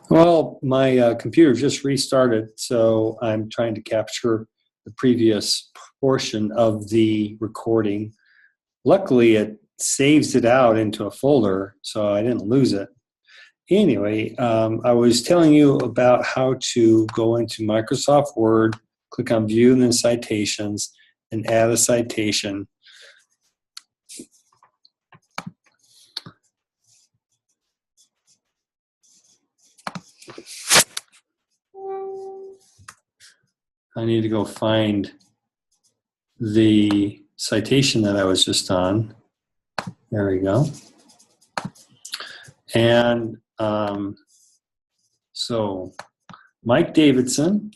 Well, my computer just restarted, so I'm trying to capture the previous portion of the recording. Luckily, it saves it out into a folder, so I didn't lose it. Anyway, I was telling you about how to go into Microsoft Word, click on View and then Citations, and add a citation. I need to go find the citation that I was just on. There we go. And so Mike Davidson,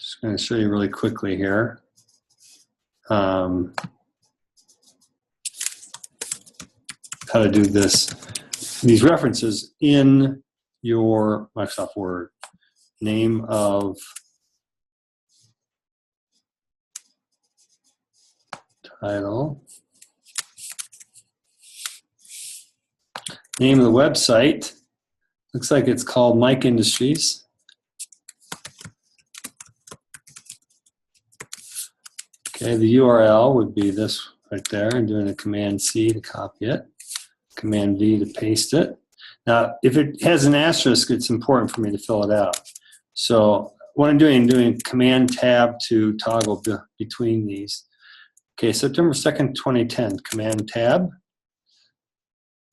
just going to show you really quickly here. How to do these references in your Microsoft Word. Name of title. Name of the website. Looks like it's called Mike Industries. Okay, the URL would be this right there, and doing a Command C to copy it, Command V to paste it. Now, if it has an asterisk, it's important for me to fill it out. So what I'm doing Command Tab to toggle between these. Okay, September 2nd, 2010, Command Tab.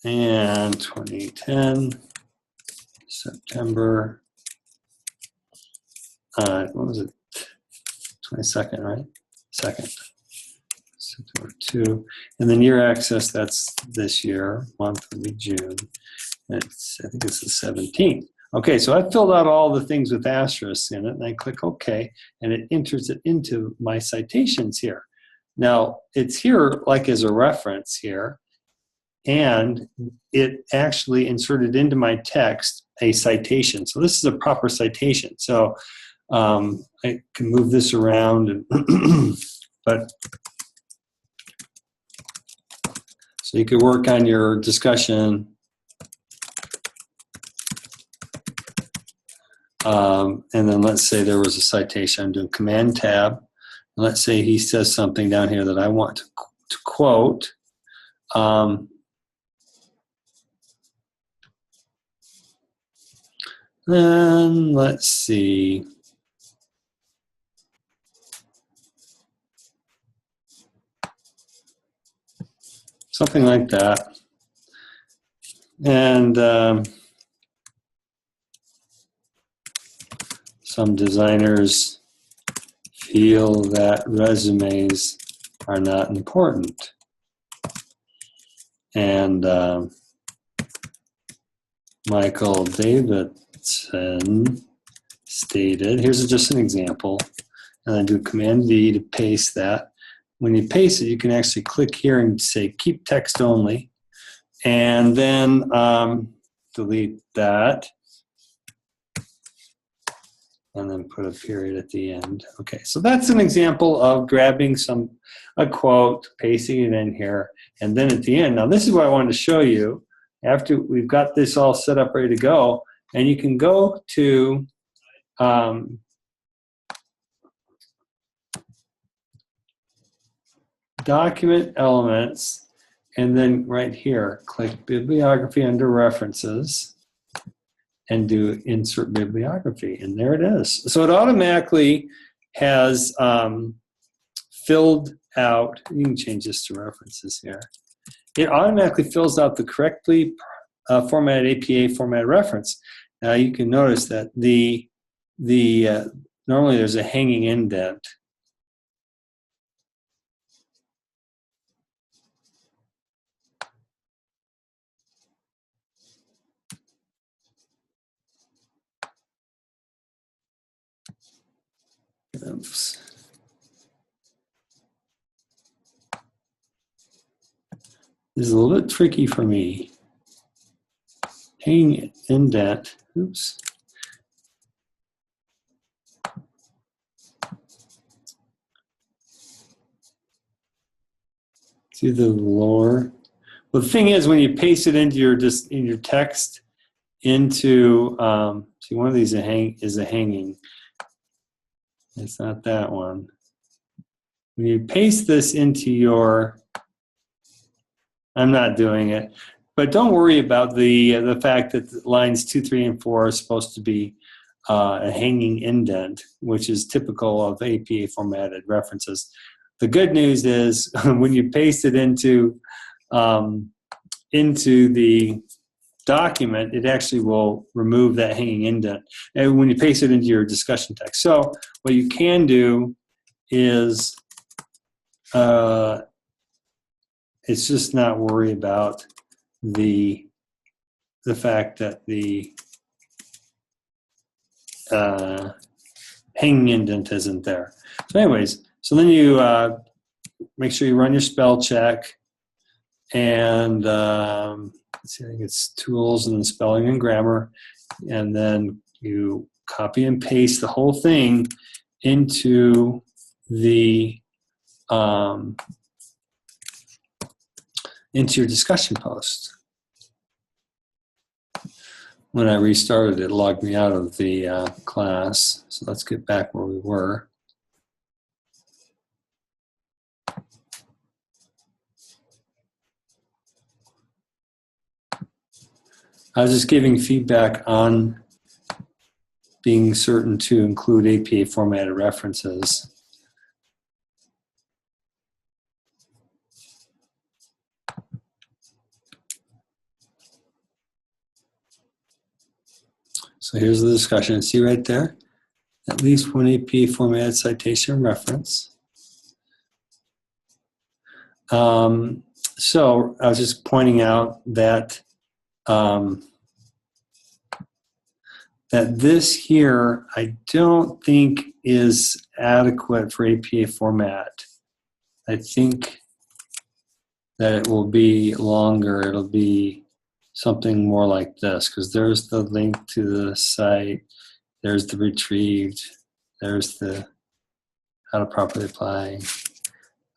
And 2010, September, what was it? 22nd, right? 2nd, September 2. And then year access, that's this year. Month would be June. I think it's the 17th. Okay, so I filled out all the things with asterisks in it, and I click OK, and it enters it into my citations here. Now, it's here like as a reference here, and it actually inserted into my text a citation. So this is a proper citation. So I can move this around, and but so you could work on your discussion. And then let's say there was a citation. I'm doing Command Tab. And let's say he says something down here that I want to quote. Then let's see. Something like that. And some designers feel that resumes are not important. And Michael Davidson stated, here's just an example, and I do Command V to paste that. When you paste it, you can actually click here and say keep text only, and then delete that, and then put a period at the end. Okay, so that's an example of grabbing a quote, pasting it in here, and then at the end. Now this is what I wanted to show you. After we've got this all set up, ready to go, and you can go to Document Elements, and then right here, click Bibliography under References, and do Insert Bibliography, and there it is. So it automatically has filled out, you can change this to references here. It automatically fills out the correctly formatted APA formatted reference. Now you can notice that normally there's a hanging indent. Oops. This is a little bit tricky for me. Hanging indent. Oops. See the lower. Well, the thing is, when you paste it into your text, into, see, one of these is a hanging. It's not that one. When you paste this into your, I'm not doing it, but don't worry about the fact that lines 2, 3, and 4 are supposed to be a hanging indent, which is typical of APA formatted references. The good news is when you paste it into the document, it actually will remove that hanging indent. And when you paste it into your discussion text. So what you can do is it's just not worry about the fact that the hanging indent isn't there. So anyways, so then you make sure you run your spell check, and let's see, I think it's tools and then spelling and grammar, and then you copy and paste the whole thing into the into your discussion post. When I restarted, it logged me out of the class. So let's get back where we were. I was just giving feedback on being certain to include APA formatted references. So here's the discussion. See right there? At least one APA formatted citation reference. So I was just pointing out that that this here I don't think is adequate for APA format. I think that it will be longer. It'll be something more like this, because there's the link to the site, there's the retrieved, there's the how to properly apply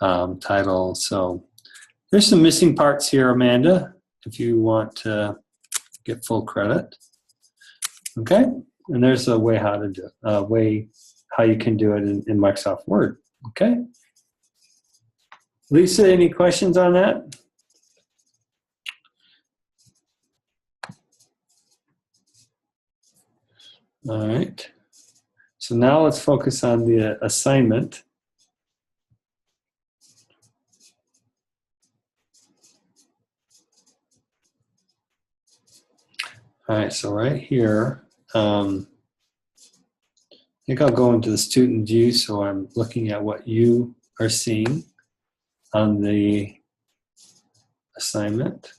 title. So there's some missing parts here, Amanda, if you want to get full credit. Okay, and there's a way how to do it, how you can do it in Microsoft Word. Okay, Lisa, any questions on that? All right, so now let's focus on the assignment. All right, so right here, I think I'll go into the student view, so I'm looking at what you are seeing on the assignment.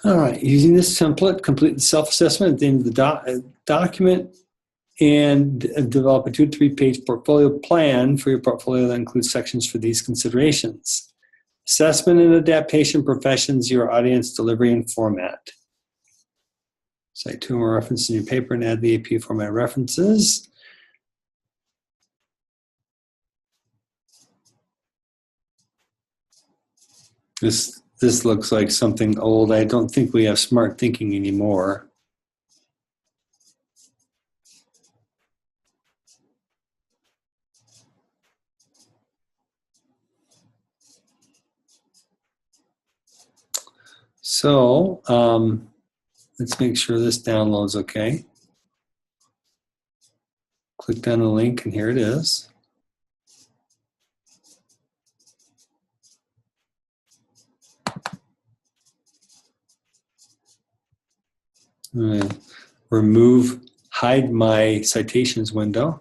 All right, using this template, complete the self-assessment at the end of the document and develop a 2 to 3 page portfolio plan for your portfolio that includes sections for these considerations. Assessment and adaptation professions, your audience, delivery, and format. Cite 2 or more references in your paper and add the APA format references. This looks like something old. I don't think we have smart thinking anymore. So let's make sure this downloads okay. Click on the link and here it is. Remove, hide my citations window.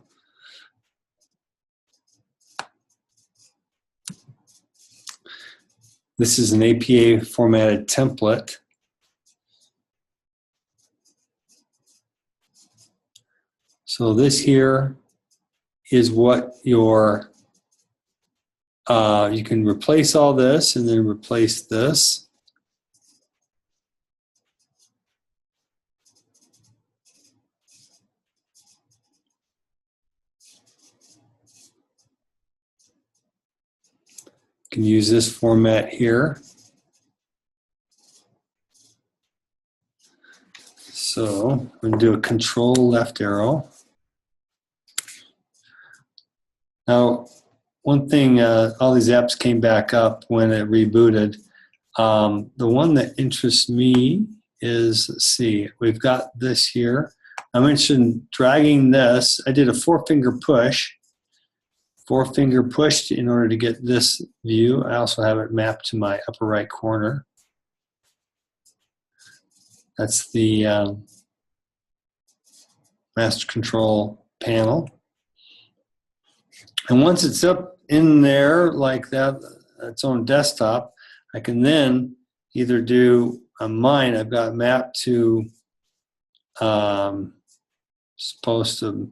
This is an APA formatted template. So this here is what your, you can replace all this and then replace this. can use this format here. So I'm going to do a control left arrow. Now, one thing, all these apps came back up when it rebooted. The one that interests me is, let's see, we've got this here. I'm interested in dragging this. I did a 4-finger push. 4-finger push in order to get this view. I also have it mapped to my upper right corner. That's the master control panel. And once it's up in there like that, its own desktop, I can then either do on mine, I've got mapped to supposed to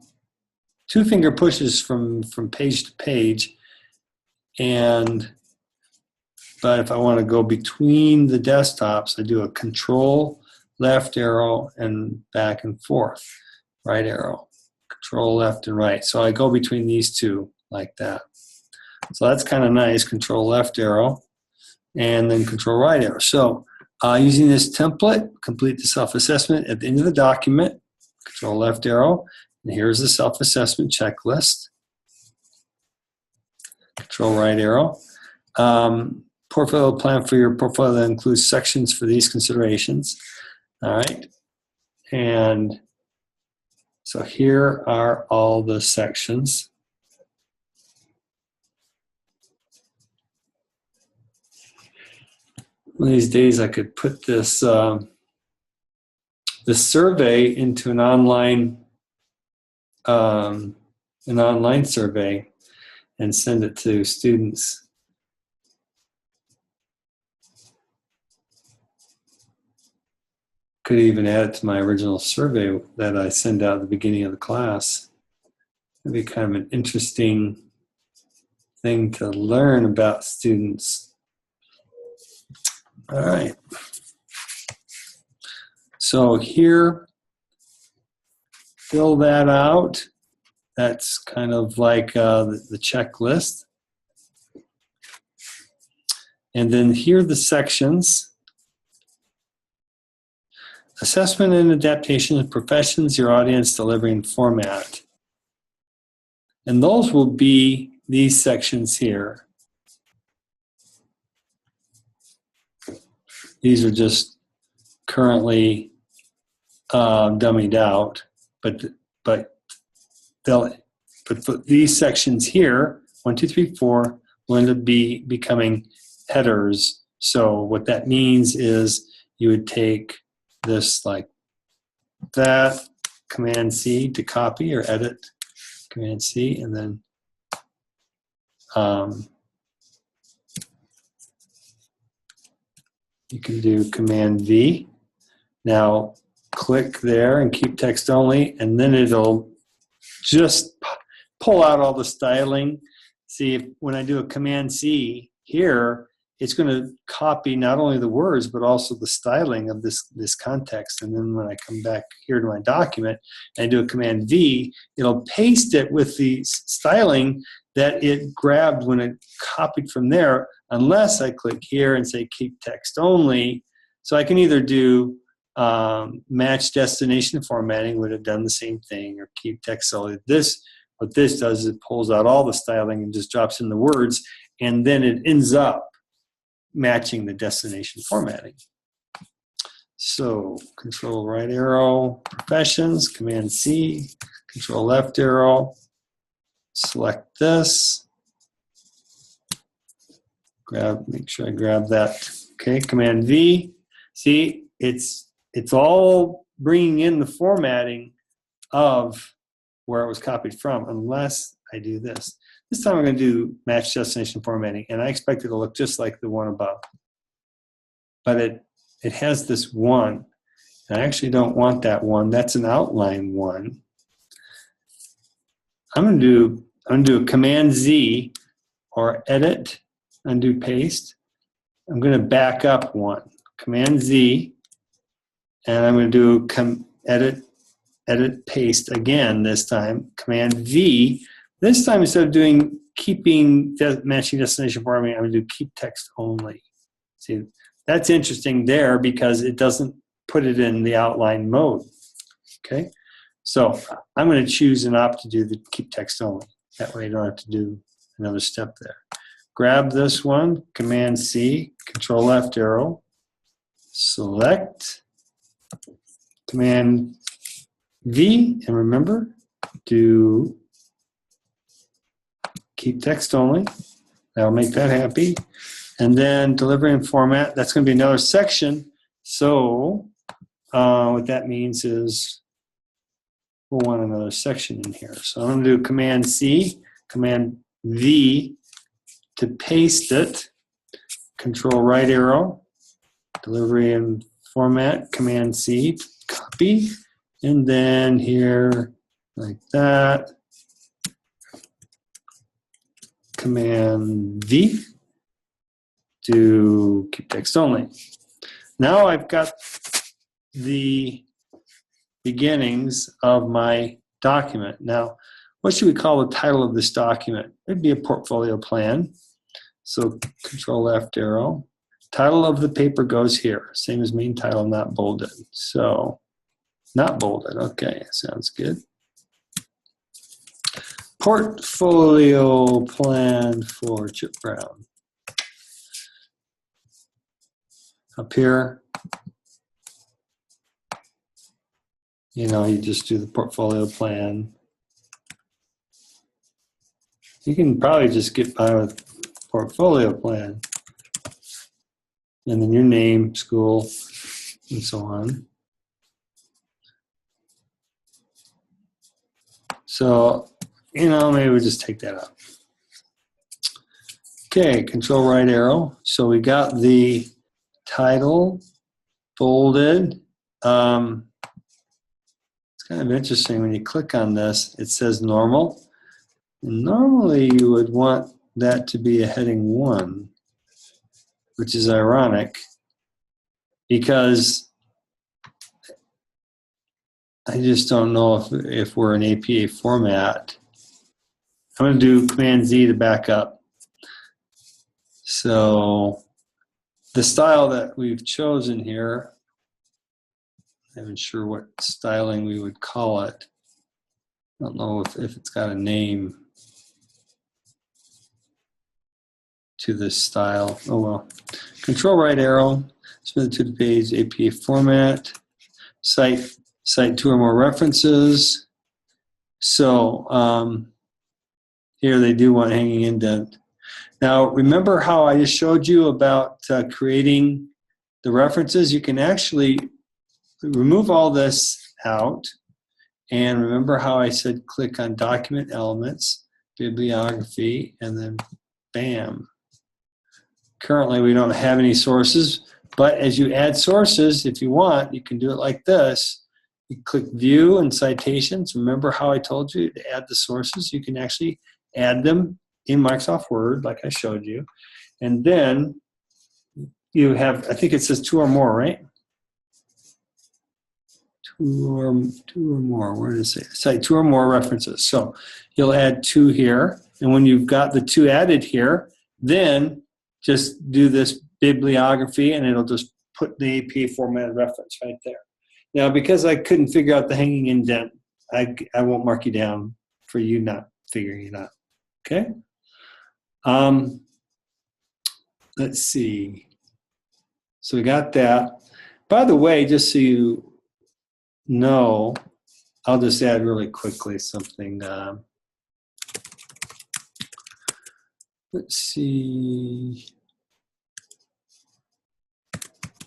2-finger pushes from page to page, but if I want to go between the desktops, I do a control left arrow and back and forth, right arrow, control left and right. So I go between these two like that. So that's kind of nice, control left arrow and then control right arrow. So using this template, complete the self-assessment at the end of the document, control left arrow, and here's the self-assessment checklist. Control right arrow. Portfolio plan for your portfolio that includes sections for these considerations. All right. And so here are all the sections. One of these days I could put this this survey into an online survey and send it to students. Could even add it to my original survey that I send out at the beginning of the class. It'd be kind of an interesting thing to learn about students. All right. So here, fill that out. That's kind of like the checklist. And then here are the sections. Assessment and adaptation of professions, your audience, delivering format. And those will be these sections here. These are just currently dummied out, but these sections here, 1, 2, 3, 4, will end up becoming headers. So what that means is you would take this like that, Command C to copy or edit, Command C, and then you can do Command V. Now click there and keep text only, and then it'll just pull out all the styling. See, if, when I do a Command C here, it's going to copy not only the words but also the styling of this context. And then when I come back here to my document and I do a Command V, it'll paste it with the styling that it grabbed when it copied from there, unless I click here and say keep text only. So I can either do match destination formatting, would have done the same thing, or keep text only. What this does is it pulls out all the styling and just drops in the words, and then it ends up matching the destination formatting. So control right arrow, professions, Command C, control left arrow, select this, make sure I grab that. Okay, Command V. See, it's all bringing in the formatting of where it was copied from, unless I do this. This time I'm going to do match destination formatting, and I expect it to look just like the one above. But it has this one, and I actually don't want that one. That's an outline one. I'm going to do a Command Z or edit, undo paste. I'm going to back up one. Command Z, and I'm going to do edit paste again this time. Command V. This time, instead of doing keeping the matching destination formatting, I'm going to do keep text only. See, that's interesting there because it doesn't put it in the outline mode. Okay, so I'm going to choose and opt to do the keep text only. That way I don't have to do another step there. Grab this one, Command C, Control left arrow, select, Command V, and remember, do keep text only. That'll make that happy. And then delivery and format, that's going to be another section. So what that means is we'll want another section in here. So I'm going to do Command C, Command V to paste it, Control right arrow, delivery and format, Command C, copy, and then here like that, Command V to keep text only. Now I've got the beginnings of my document. Now, what should we call the title of this document? It'd be a portfolio plan. So Control left arrow. Title of the paper goes here. Same as main title, not bolded. So, not bolded. Okay, sounds good. Portfolio plan for Chip Brown. Up here, you just do the portfolio plan. You can probably just get by with portfolio plan. And then your name, school, and so on. So, maybe we'll just take that out. Okay, Control right arrow. So we got the title bolded. It's kind of interesting when you click on this, it says normal. And normally you would want that to be a heading 1, which is ironic because I just don't know if we're in APA format. I'm going to do Command Z to back up. So the style that we've chosen here, I'm not sure what styling we would call it. I don't know if it's got a name to this style. Oh well. Control right arrow, submit to the page, APA format, cite 2 or more references. So here they do want hanging indent. Now remember how I just showed you about creating the references? You can actually remove all this out, and remember how I said click on document elements, bibliography, and then bam. Currently we don't have any sources, but as you add sources, if you want, you can do it like this. You click view and citations. Remember how I told you to add the sources? You can actually add them in Microsoft Word like I showed you. And then you have, I think it says 2 or more, right? 2 or more, where does it say? Cite 2 or more references. So you'll add 2 here. And when you've got the 2 added here, then just do this bibliography and it'll just put the APA formatted reference right there. Now, because I couldn't figure out the hanging indent, I won't mark you down for you not figuring it out. Okay? Let's see. So we got that. By the way, just so you know, I'll just add really quickly something. Let's see.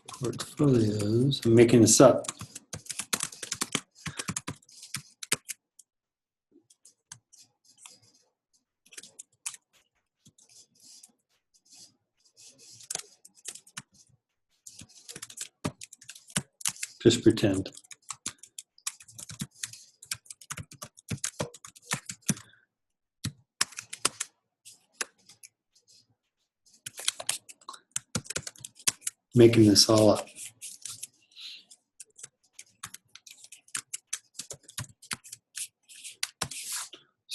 Portfolios. I'm making this up. Just pretend. Making this all up.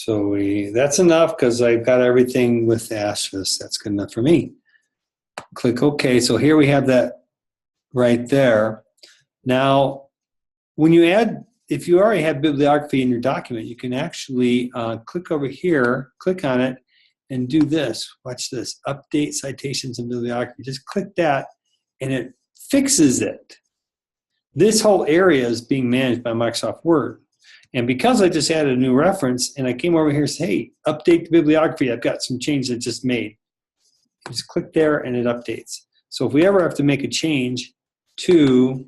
So that's enough because I've got everything with asterisks. That's good enough for me. Click OK. So here we have that right there. Now, when you add, if you already have bibliography in your document, you can actually click over here, click on it, and do this. Watch this. Update citations and bibliography. Just click that, and it fixes it. This whole area is being managed by Microsoft Word. And because I just added a new reference, and I came over here and said, hey, update the bibliography, I've got some changes I just made. Just click there, and it updates. So if we ever have to make a change to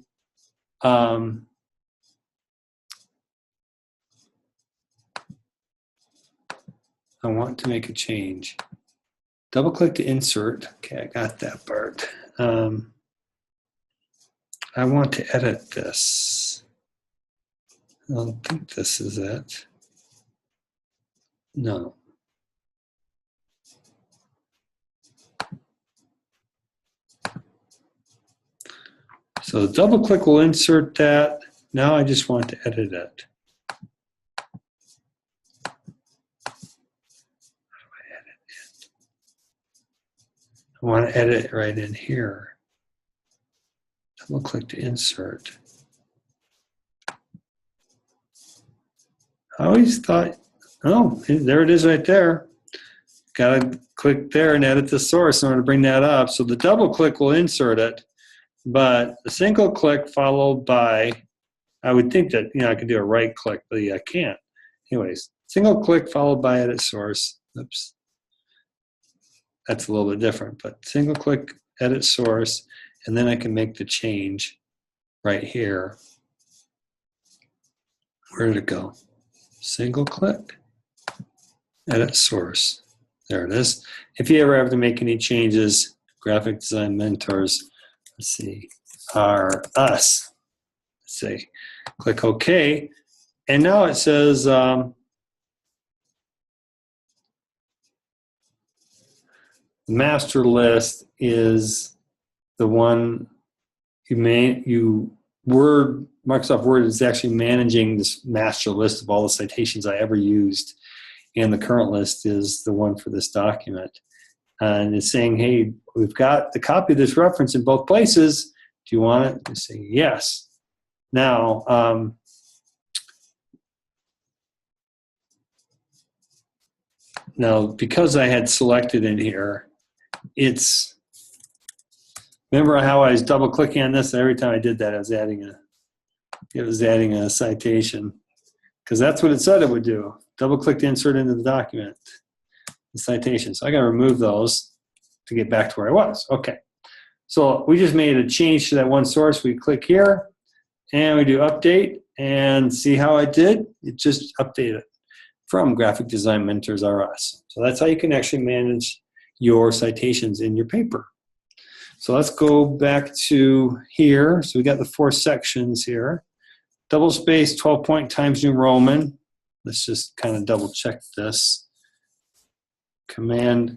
I want to make a change. Double click to insert. Okay, I got that part. I want to edit this. I don't think this is it. No. So double click will insert that. Now I just want to edit it. I want to edit it right in here. Double click to insert. I always thought, oh, there it is right there. Got to click there and edit the source in order to bring that up. So the double click will insert it, but the single click followed by, I would think that, I could do a right click, but I can't. Anyways, single click followed by edit source. Oops. That's a little bit different, but single click, edit source, and then I can make the change right here. Where did it go? Single click, edit source. There it is. If you ever have to make any changes, graphic design mentors, let's see, are us. Let's see, click OK. And now it says, the master list is the one Microsoft Word is actually managing this master list of all the citations I ever used, and the current list is the one for this document. And it's saying, hey, we've got the copy of this reference in both places. Do you want it? You say yes. Now, because I had selected in here, remember how I was double clicking on this? Every time I did that, it was adding a citation, because that's what it said it would do. Double click to insert into the document, the citation. So I got to remove those to get back to where I was. Okay. So we just made a change to that one source. We click here and we do update, and see how I did? It just updated from Graphic Design Mentors R Us. So that's how you can actually manage your citations in your paper. So let's go back to here. So we got the 4 sections here. Double space, 12-point Times New Roman. Let's just kind of double check this. Command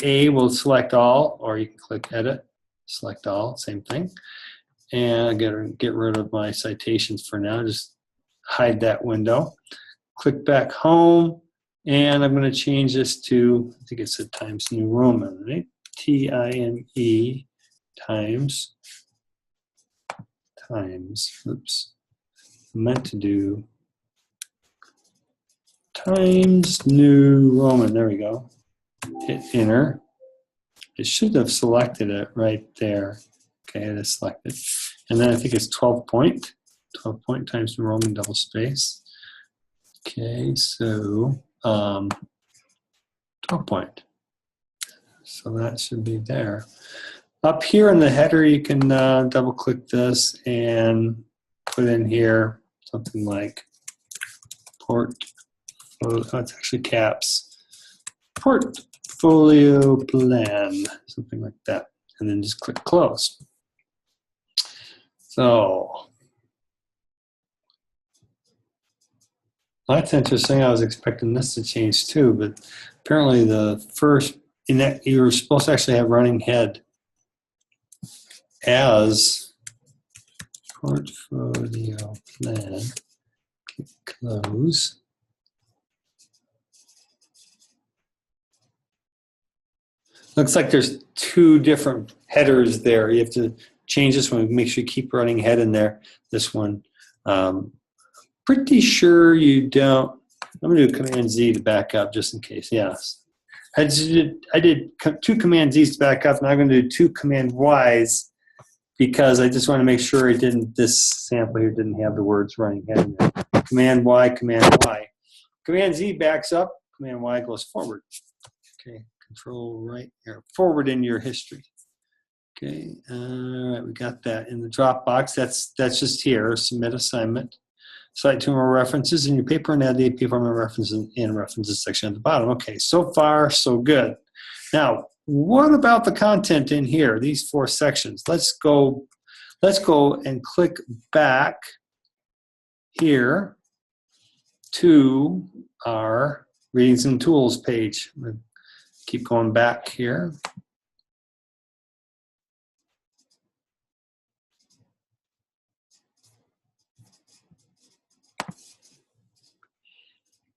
A will select all, or you can click edit, select all, same thing. And I gotta get rid of my citations for now, just hide that window. Click back home, and I'm gonna change this to, I think it said Times New Roman, right? T-I-M-E, times, oops. I meant to do Times New Roman, there we go. Hit enter. It should have selected it right there. Okay, it is selected. And then I think it's 12-point Times New Roman double space. Okay, so 12-point. So that should be there. Up here in the header, you can double click this and put in here something like it's actually caps. Portfolio plan, something like that. And then just click close. So that's interesting. I was expecting this to change too, but apparently the first, in that you were supposed to actually have running head as portfolio plan. Click close. Looks like there's two different headers there. You have to change this one. Make sure you keep running head in there. This one. Pretty sure you don't. I'm going to do Command Z to back up just in case. Yes. I did two Command Z's to back up, and I'm going to do two Command Y's because I just want to make sure it didn't, this sample here didn't have the words running head in there. Command Y, Command Y. Command Z backs up, Command Y goes forward. Okay, Control right here, forward in your history. Okay, all right, we got that in the Dropbox. That's just here, submit assignment. Cite two more references in your paper and add the AP format references and references section at the bottom. Okay, so far so good. Now, what about the content in here? These four sections. Let's go and click back here to our Readings and Tools page. I'm gonna keep going back here.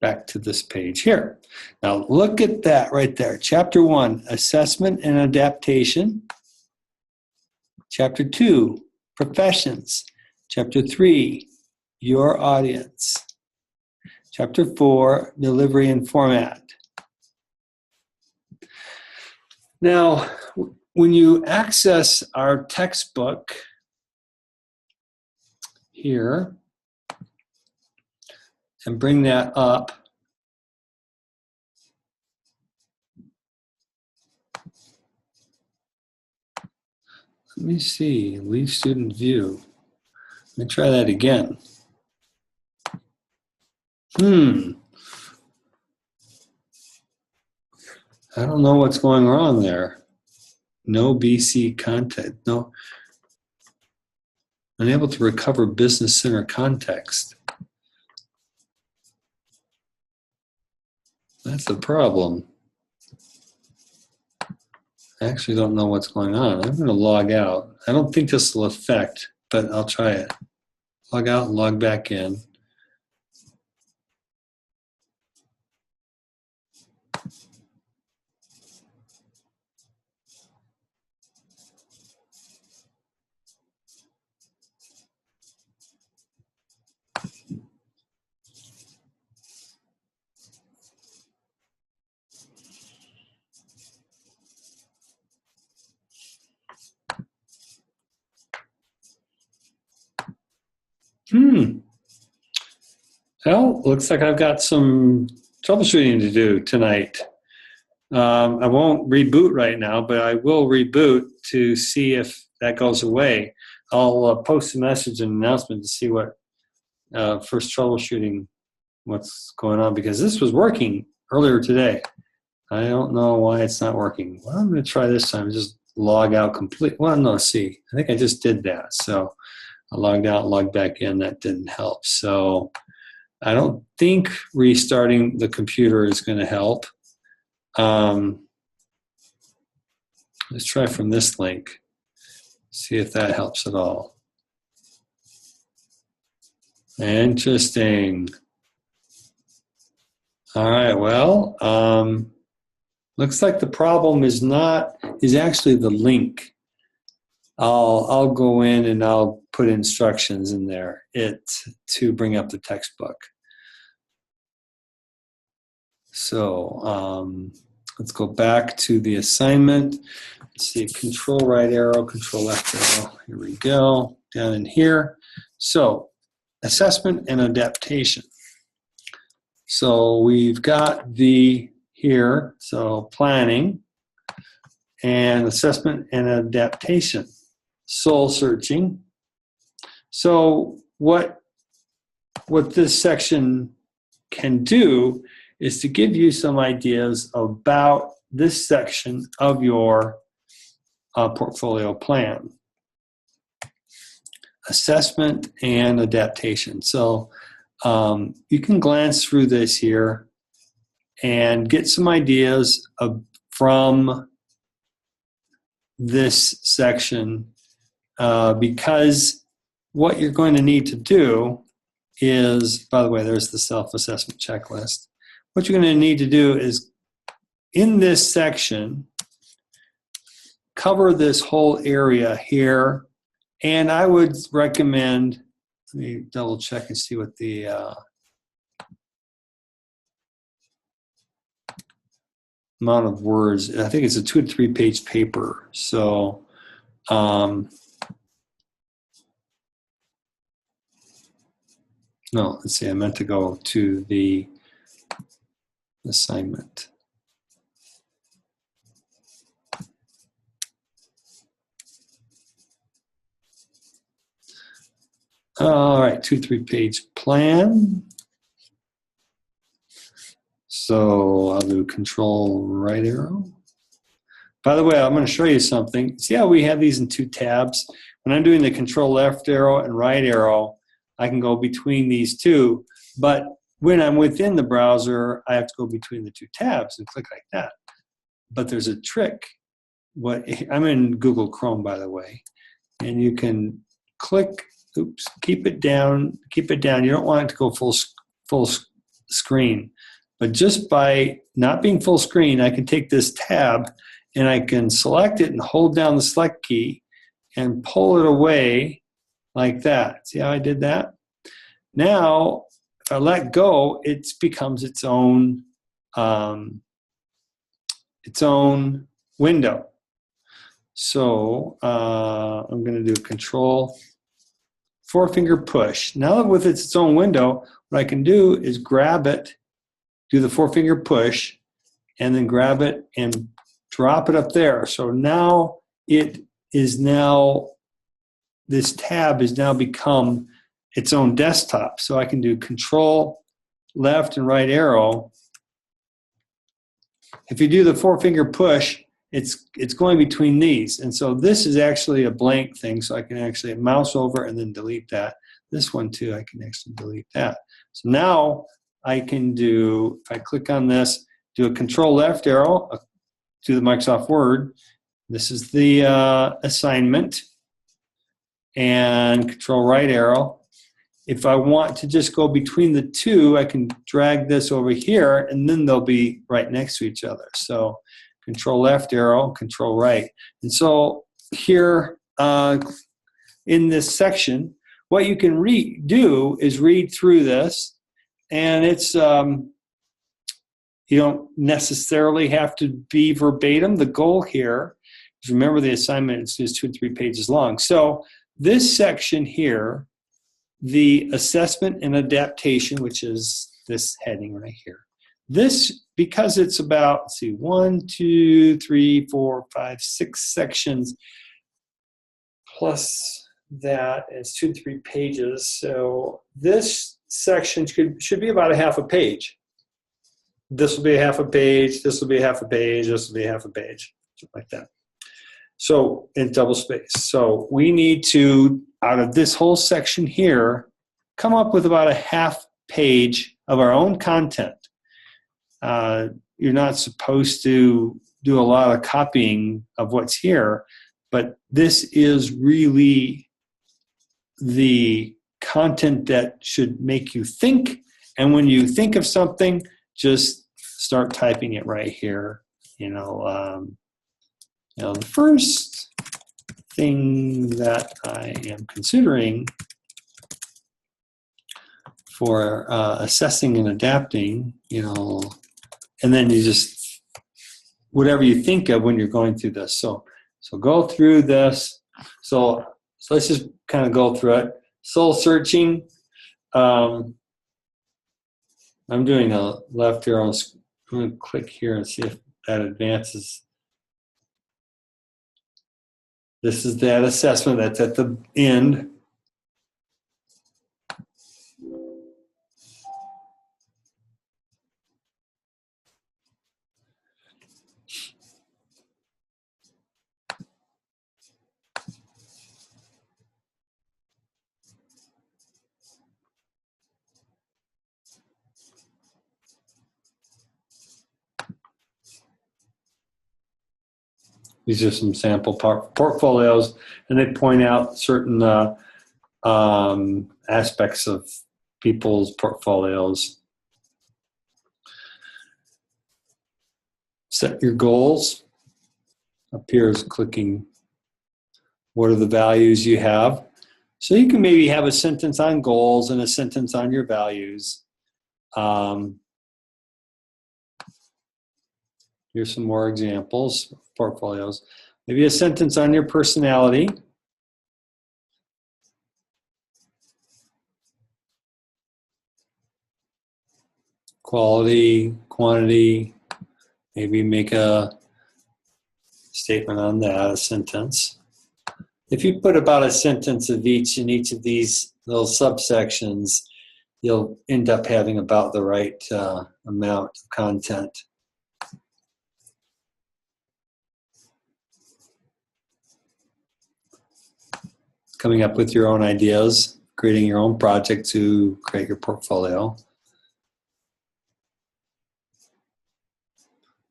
Back to this page here. Now look at that right there. Chapter 1, Assessment and Adaptation. Chapter 2, Professions. Chapter 3, Your Audience. Chapter 4, Delivery and Format. Now, when you access our textbook here, and bring that up. Let me see, leave student view. Let me try that again. I don't know what's going on there. No BC content, no. Unable to recover business center context. That's the problem. I actually don't know what's going on. I'm going to log out. I don't think this will affect, but I'll try it. Log out and log back in. Well, looks like I've got some troubleshooting to do tonight. I won't reboot right now, but I will reboot to see if that goes away. I'll post a message and announcement to see what first troubleshooting, what's going on, because this was working earlier today. I don't know why it's not working. Well, I'm going to try this time. Just log out complete. Well, no, see, I think I just did that. So I logged out, logged back in. That didn't help. So I don't think restarting the computer is going to help. Let's try from this link. See if that helps at all. Interesting. All right, well, looks like the problem is actually the link. I'll go in and I'll put instructions in there to bring up the textbook. So let's go back to the assignment. Let's see, control right arrow, control left arrow. Here we go, down in here. So assessment and adaptation. So we've got here, so planning and assessment and adaptation. Soul searching. So what this section can do is to give you some ideas about this section of your portfolio plan. Assessment and adaptation. So you can glance through this here and get some ideas from this section because what you're going to need to do is, by the way, there's the self-assessment checklist. What you're going to need to do is, in this section, cover this whole area here. And I would recommend, let me double check and see what the amount of words. I think it's a 2 to 3 page paper. So no, let's see, I meant to go to the assignment. All right, 2 to 3 page plan. So I'll do control right arrow. By the way, I'm going to show you something. See how we have these in 2 tabs? When I'm doing the control left arrow and right arrow, I can go between these 2. But when I'm within the browser, I have to go between the 2 tabs and click like that. But there's a trick. I'm in Google Chrome, by the way. And you can click, oops, keep it down. You don't want it to go full screen. But just by not being full screen, I can take this tab and I can select it and hold down the select key and pull it away like that. See how I did that? Now, if I let go, it becomes its own window. So I'm going to do control 4-finger push. Now that with its own window, what I can do is grab it, do the 4-finger push, and then grab it and drop it up there. So now this tab has now become its own desktop. So I can do control left and right arrow. If you do the 4-finger push, it's going between these. And so this is actually a blank thing, so I can actually mouse over and then delete that. This one too, I can actually delete that. So now I can do, if I click on this, do a control left arrow to the Microsoft Word. This is the assignment. And control right arrow. If I want to just go between the 2, I can drag this over here, and then they'll be right next to each other. So control left arrow, control right. And so here in this section, what you can do is read through this, and it's you don't necessarily have to be verbatim. The goal here is, remember, the assignment is 2 to 3 pages long. So this section here, the assessment and adaptation, which is this heading right here. This, because it's about, let's see, 1, 2, 3, 4, 5, 6 sections, plus that is 2 to 3 pages. So this section should be about a half a page. This will be a half a page, this will be a half a page, this will be a half a page, something like that. So in double space. So we need to, out of this whole section here, come up with about a half page of our own content. You're not supposed to do a lot of copying of what's here, but this is really the content that should make you think. And when you think of something, just start typing it right here. The first thing that I am considering for assessing and adapting, and then you just, whatever you think of when you're going through this. So go through this. So let's just kind of go through it. Soul searching. I'm doing a left arrow. I'm going to click here and see if that advances. This is that assessment that's at the end. These are some sample portfolios, and they point out certain aspects of people's portfolios. Set your goals. up here is clicking what are the values you have. So you can maybe have a sentence on goals and a sentence on your values. Here's some more examples of portfolios. Maybe a sentence on your personality. Quality, quantity, maybe make a statement on that, a sentence. If you put about a sentence of each in each of these little subsections, you'll end up having about the right amount of content. Coming up with your own ideas, creating your own project to create your portfolio.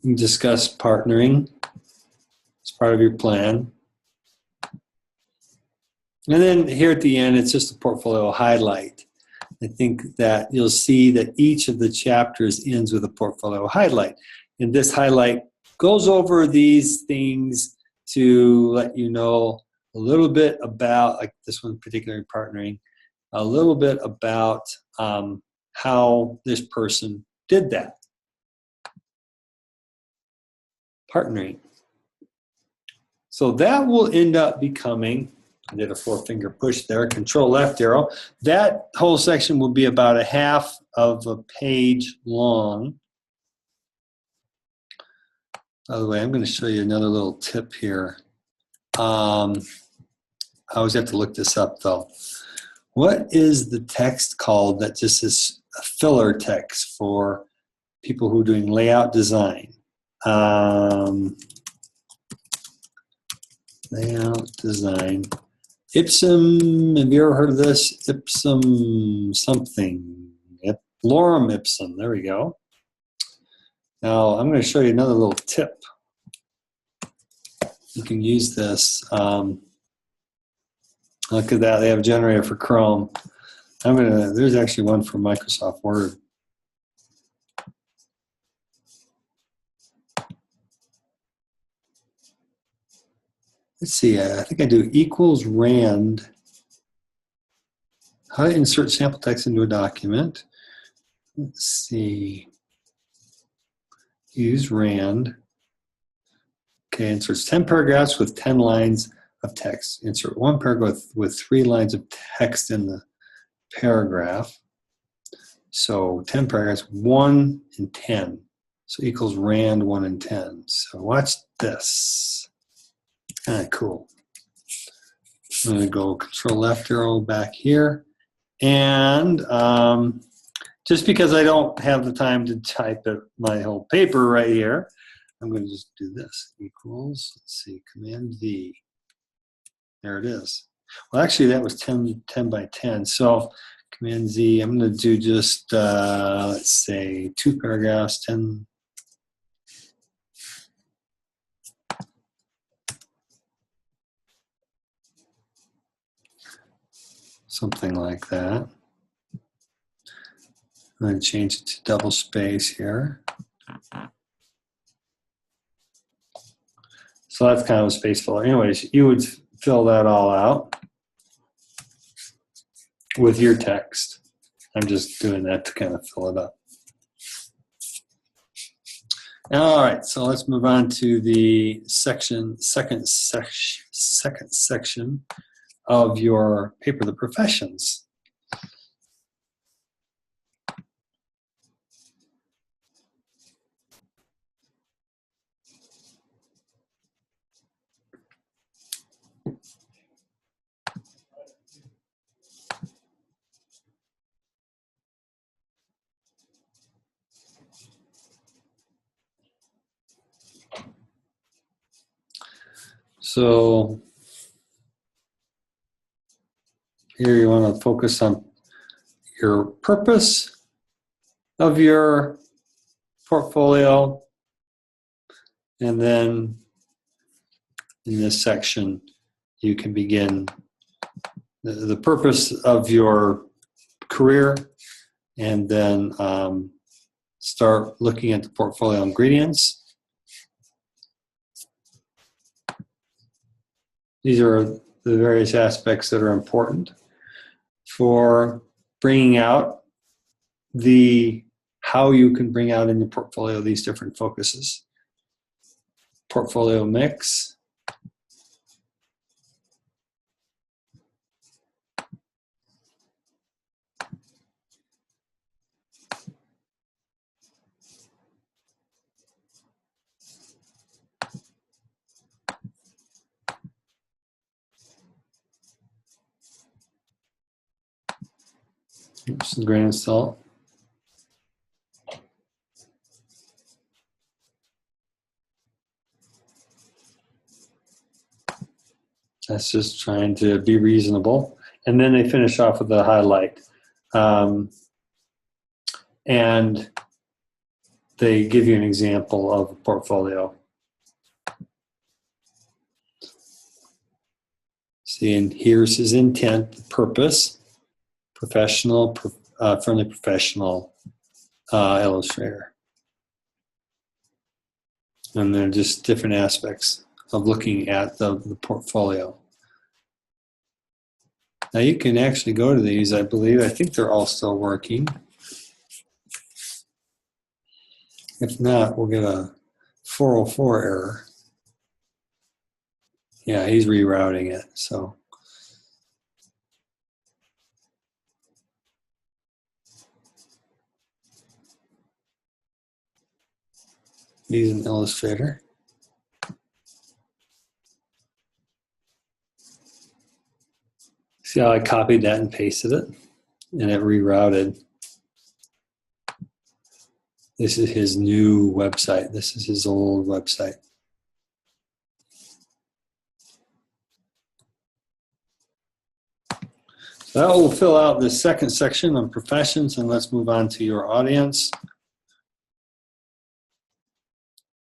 You can discuss partnering as part of your plan. And then here at the end, it's just a portfolio highlight. I think that you'll see that each of the chapters ends with a portfolio highlight. And this highlight goes over these things to let you know a little bit about, like this one particularly partnering, a little bit about how this person did that. Partnering. So that will end up becoming, I did a 4-finger push there, control left arrow. That whole section will be about a half of a page long. By the way, I'm going to show you another little tip here. I always have to look this up though. What is the text called that just is a filler text for people who are doing layout design? Layout design. Ipsum, have you ever heard of this? Ipsum something. Yep. Lorem ipsum, there we go. Now I'm going to show you another little tip. You can use this. Look at that, they have a generator for Chrome. There's actually one for Microsoft Word. Let's see, I think I do equals rand. How to insert sample text into a document. Let's see. Use rand. Okay, inserts 10 paragraphs with 10 lines of text. Insert one paragraph with 3 lines of text in the paragraph. So 10 paragraphs, 1 and 10. So equals rand 1 and 10. So watch this. Kind of cool. I'm going to go control left arrow back here. And just because I don't have the time to type my whole paper right here, I'm going to just do this. Equals, let's see, Command V. There it is. Well, actually, that was 10 by 10. So Command Z, I'm going to do just, let's say, 2 paragraphs, 10. Something like that. I'm going to change it to double space here. So that's kind of a space filler. Anyways, you would fill that all out with your text. I'm just doing that to kind of fill it up. All right, so let's move on to the second section of your paper, the professions. So here you want to focus on your purpose of your portfolio, and then in this section you can begin the purpose of your career, and then start looking at the portfolio ingredients. These are the various aspects that are important for bringing out how you can bring out in your portfolio these different focuses. Portfolio mix. Oops, a grain of salt. That's just trying to be reasonable. And then they finish off with a highlight. And they give you an example of a portfolio. See, and here's his intent, the purpose, professional, friendly professional illustrator. And they're just different aspects of looking at the portfolio. Now you can actually go to these, I believe. I think they're all still working. If not, we'll get a 404 error. Yeah, he's rerouting it, so. He's an illustrator. See how I copied that and pasted it? And it rerouted. This is his new website. This is his old website. So that will fill out the second section on professions, and let's move on to your audience.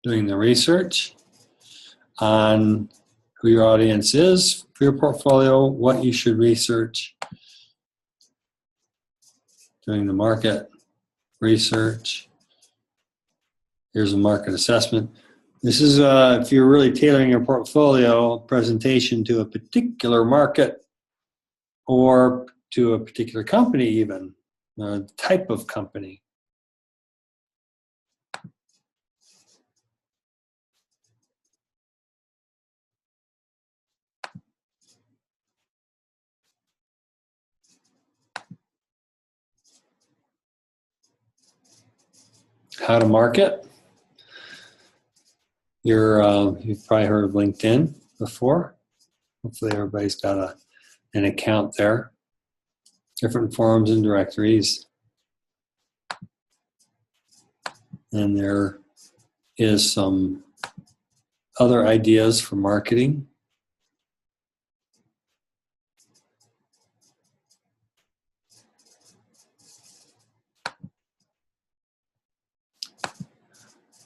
Doing the research on who your audience is for your portfolio, what you should research. Doing the market research. Here's a market assessment. This is if you're really tailoring your portfolio presentation to a particular market or to a particular company even, type of company. How to market. You've probably heard of LinkedIn before. Hopefully everybody's got an account there. Different forums and directories. And there is some other ideas for marketing.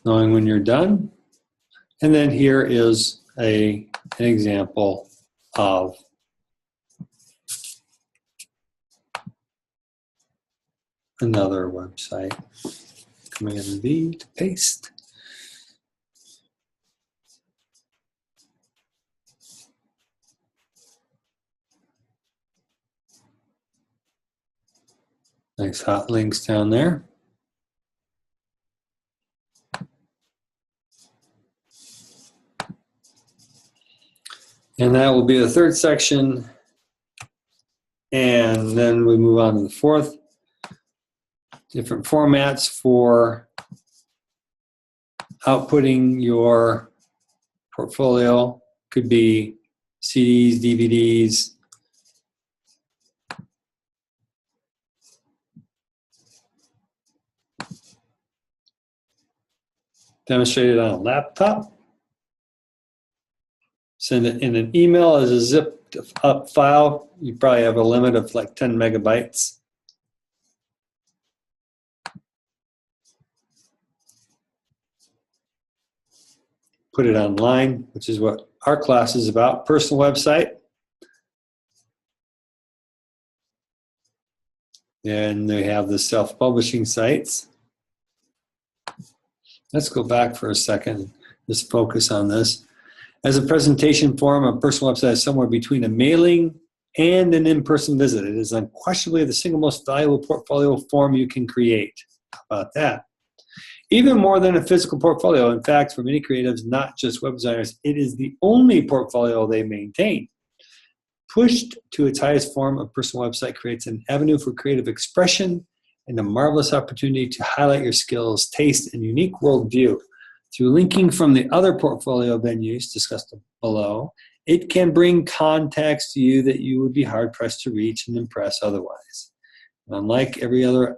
Knowing when you're done. And then here is an example of another website. Command V to paste. Nice hot links down there. And that will be the third section. And then we move on to the fourth. Different formats for outputting your portfolio. Could be CDs, DVDs. Demonstrated on a laptop. Send it in an email as a zipped up file. You probably have a limit of like 10 megabytes. Put it online, which is what our class is about. Personal website. And they have the self-publishing sites. Let's go back for a second, just focus on this. As a presentation form, a personal website is somewhere between a mailing and an in-person visit. It is unquestionably the single most valuable portfolio form you can create. How about that? Even more than a physical portfolio. In fact, for many creatives, not just web designers, it is the only portfolio they maintain. Pushed to its highest form, a personal website creates an avenue for creative expression and a marvelous opportunity to highlight your skills, taste, and unique worldview. Through linking from the other portfolio venues discussed below, it can bring contacts to you that you would be hard-pressed to reach and impress otherwise. And unlike every other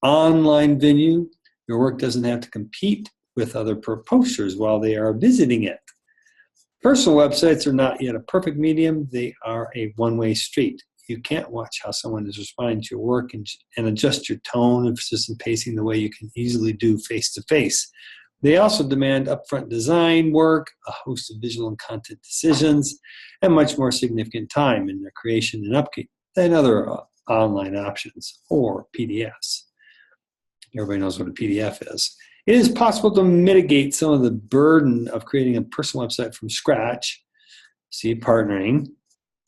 online venue, your work doesn't have to compete with other posters while they are visiting it. Personal websites are not yet a perfect medium. They are a one-way street. You can't watch how someone is responding to your work and adjust your tone, emphasis, and pacing the way you can easily do face-to-face. They also demand upfront design work, a host of visual and content decisions, and much more significant time in their creation and upkeep than other online options or PDFs. Everybody knows what a PDF is. It is possible to mitigate some of the burden of creating a personal website from scratch. See, partnering.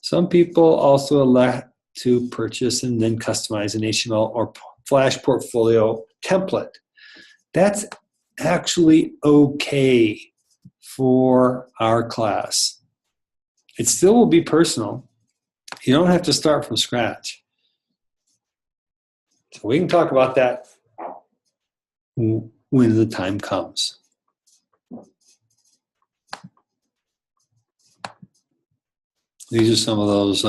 Some people also elect to purchase and then customize an HTML or Flash portfolio template. That's actually okay for our class. It still will be personal. You don't have to start from scratch. So we can talk about that when the time comes. These are some of those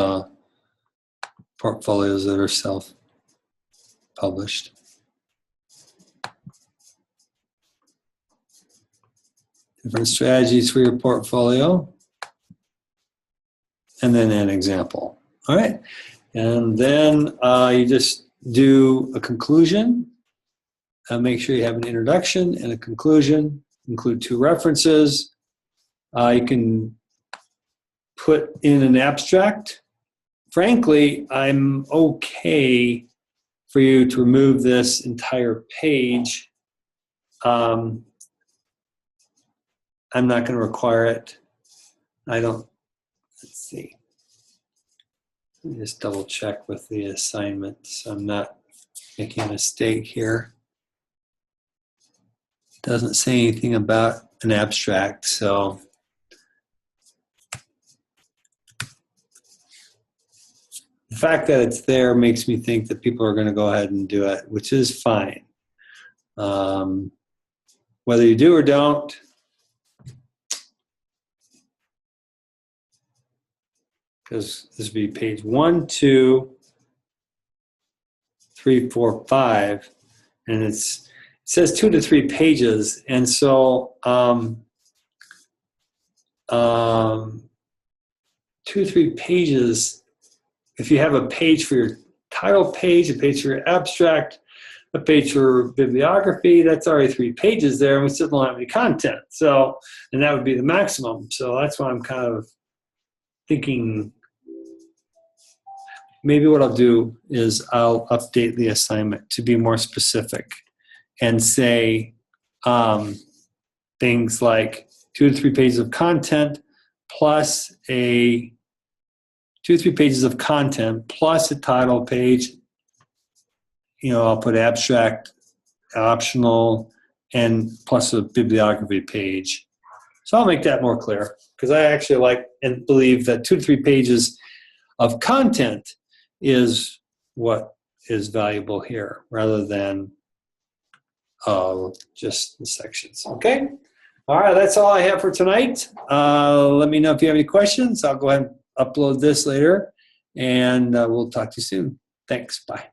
portfolios that are self-published. Different strategies for your portfolio. And then an example. All right. And then you just do a conclusion. Make sure you have an introduction and a conclusion. Include 2 references. You can put in an abstract. Frankly, I'm okay for you to remove this entire page. I'm not going to require it. Let's see. Let me just double check with the assignment so I'm not making a mistake here. Doesn't say anything about an abstract, so the fact that it's there makes me think that people are going to go ahead and do it, which is fine. Whether you do or don't, because this would be page 1, 2, 3, 4, 5, and it says 2 to 3 pages, and so 2 to 3 pages. If you have a page for your title page, a page for your abstract, a page for bibliography, that's already 3 pages there, and we still don't have any content. So, and that would be the maximum. So that's why I'm kind of thinking maybe what I'll do is I'll update the assignment to be more specific and say things like 2 to 3 pages of content plus 2 to 3 pages of content plus a title page. You know, I'll put abstract, optional, and plus a bibliography page. So I'll make that more clear because I actually like and believe that 2 to 3 pages of content is what is valuable here rather than just the sections. Okay? All right, that's all I have for tonight. Let me know if you have any questions. I'll go ahead and upload this later, and we'll talk to you soon. Thanks. Bye.